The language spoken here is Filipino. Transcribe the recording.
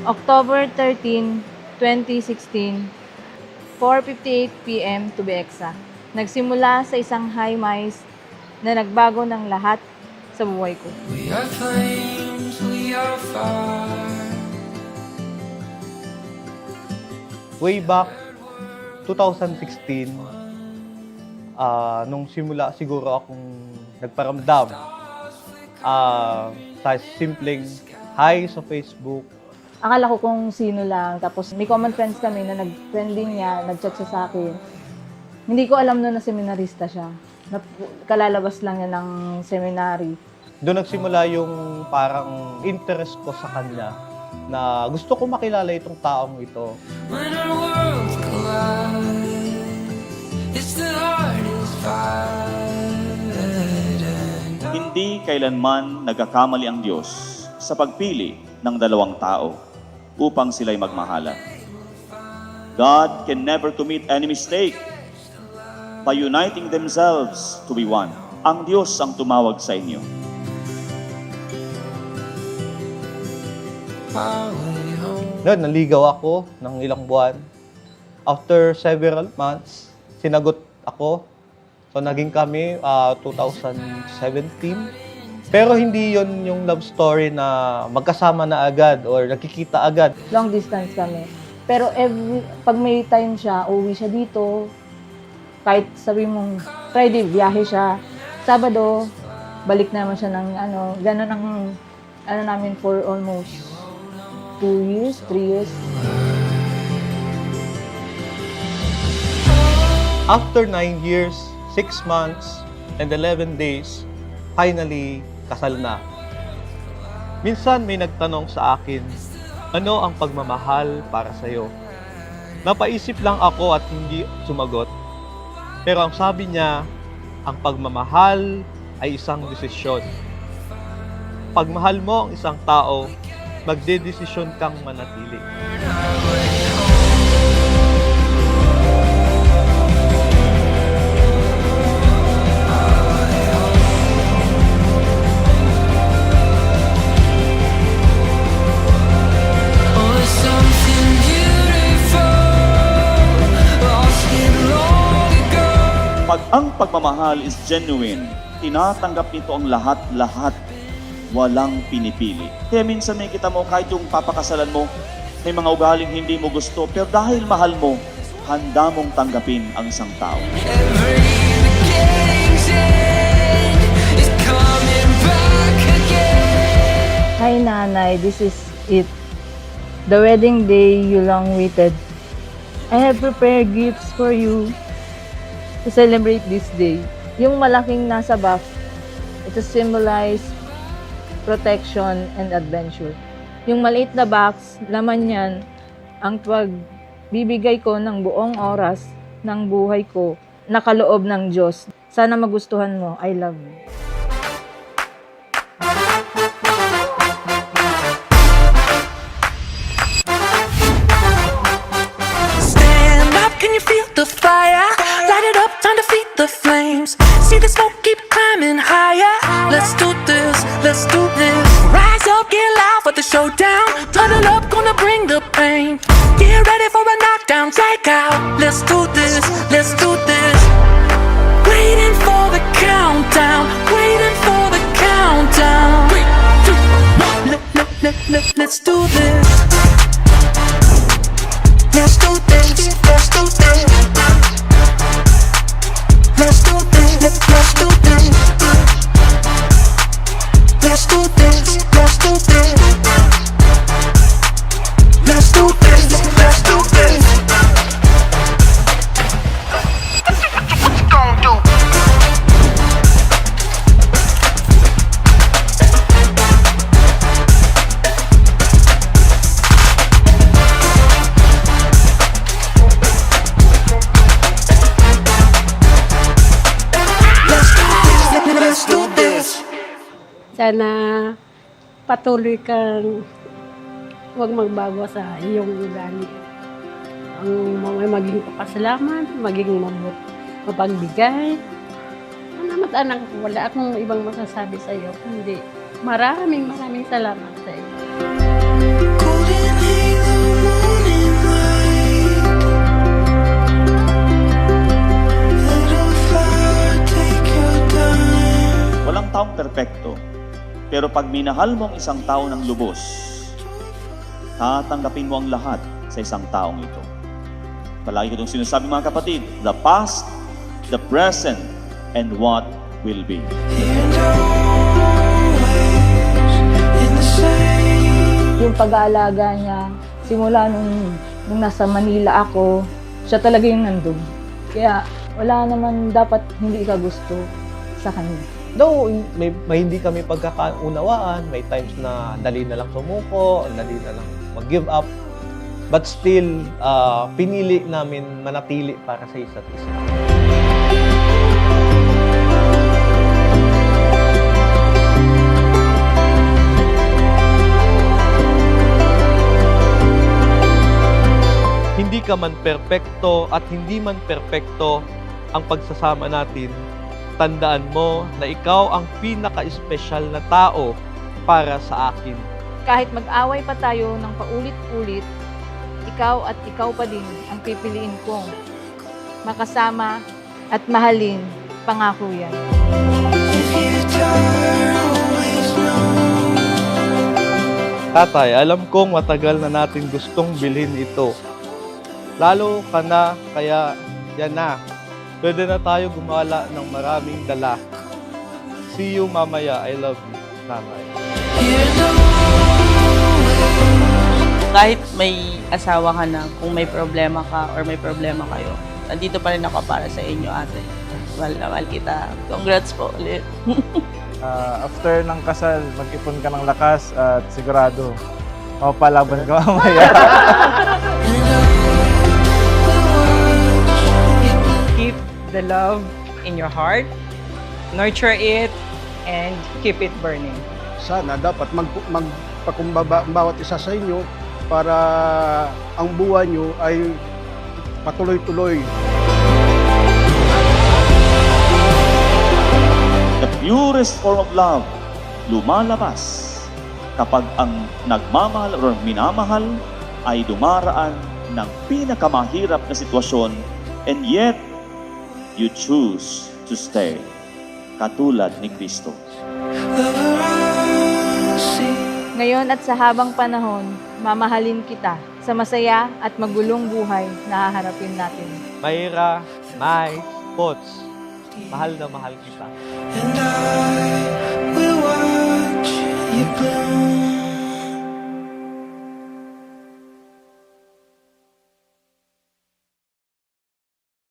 October 13, 2016, 4:58 p.m. to be exact. Nagsimula sa isang high mice na nagbago ng lahat sa buhay ko. We are flames, we are fire. Way back 2016, nung simula siguro akong nagparamdam sa simpleng hi sa Facebook. Akala ko kung sino lang, tapos may common friends kami na nag-friend din niya, nag-chat siya sa akin. Hindi ko alam noon na seminarista siya. Kalalabas lang niya ng seminary. Doon nagsimula yung parang interest ko sa kanya na gusto ko makilala itong taong ito. When our worlds collide, it's the hardest fight. Hindi kailanman nagkakamali ang Diyos sa pagpili ng dalawang tao upang sila'y magmahalan. God can never commit any mistake by uniting themselves to be one. Ang Diyos ang tumawag sa inyo. Noon, naligaw ako ng ilang buwan. After several months, sinagot ako. So, naging kami 2017. Pero hindi yon yung love story na magkasama na agad or nakikita agad. Long distance kami. Pero pag may time siya, uwi siya dito. Kahit sabi mong Friday, biyahe siya. Sabado, balik naman siya ng gano'n ang namin for almost 2 years, 3 years. After 9 years, 6 months, and 11 days, finally, kasal na. Minsan may nagtanong sa akin, ano ang pagmamahal para sa'yo? Napaisip lang ako at hindi sumagot. Pero ang sabi niya, ang pagmamahal ay isang desisyon. Pag mahal mo ang isang tao, magdedesisyon kang manatili. Pag ang pagmamahal is genuine, tinatanggap nito ang lahat-lahat. Walang pinipili. Kaya minsan may kita mo, kahit yung papakasalan mo, may mga ugaling hindi mo gusto, pero dahil mahal mo, handa mong tanggapin ang isang tao. Hi nanay, this is it. The wedding day you long waited. I have prepared gifts for you to celebrate this day. Yung malaking nasa box, ito symbolize protection and adventure. Yung maliit na box, laman yan ang bibigay ko ng buong oras ng buhay ko na kaloob ng Diyos. Sana magustuhan mo. I love you. Stand up, can you feel the fire? Light it up, time to feed the flames. See the smoke keep climbing higher. Let's do this, let's do this. Rise up, get loud for the showdown. Huddle up, gonna bring the pain. Get ready for a knockdown, take out. Let's do this, let's do this. Waiting for the countdown, waiting for the countdown. 3, 2, 1. Let's do this. Let's do this, let's do this. Let's do this, let's do this. Let's do this, let's do this. Let's do this, let's do this. Don't do. Let's do this. Sana patuloy kang huwag magbago sa iyong ugali. Ang maging papasalamat, maging mapagbigay. Salamat anak, wala akong ibang masasabi sa iyo. Kundi maraming salamat sa iyo. Golden Pero pag minahal mo ang isang tao ng lubos, tatanggapin mo ang lahat sa isang taong ito. Palagi ko itong sinasabi mga kapatid, the past, the present, and what will be. and always in the same. Yung pag-aalaga niya, simula nung nasa Manila ako, siya talaga yung nandun. Kaya wala naman dapat hindi ka gusto sa kanya. Though may hindi kami pagkakaunawaan, may times na dali na lang sumuko, dali na lang mag-give up. But still, pinili namin manatili para sa isa't isa. Hindi ka man perpekto at hindi man perpekto ang pagsasama natin, tandaan mo na ikaw ang pinaka-espesyal na tao para sa akin. Kahit mag-away pa tayo ng paulit-ulit, ikaw at ikaw pa din ang pipiliin kong makasama at mahalin, pangako yan. If you don't always know. Tatay, alam kong matagal na natin gustong bilhin ito. Lalo ka na, kaya yan na. Pwede na tayo gumala ng maraming dala. See you mamaya. I love you, Nanay. Kahit may asawa ka na, kung may problema ka or may problema kayo, nandito pa rin ako para sa inyo, ate. Mahal na mahal kita. Congrats po ulit. After ng kasal, mag-ipon ka ng lakas at sigurado mapapalaban ka mamaya. Keep the love in your heart, nurture it, and keep it burning. Sana dapat magpakumbaba ang bawat isa sa inyo para ang buwan nyo ay patuloy-tuloy. The purest form of love, lumalabas kapag ang nagmamahal o minamahal ay dumaraan ng pinakamahirap na sitwasyon and yet you choose to stay, katulad ni Kristo. Ngayon at sa habang panahon, mamahalin kita sa masaya at magulong buhay na haharapin natin. Mayra, Mai, Pots, mahal na mahal kita. And I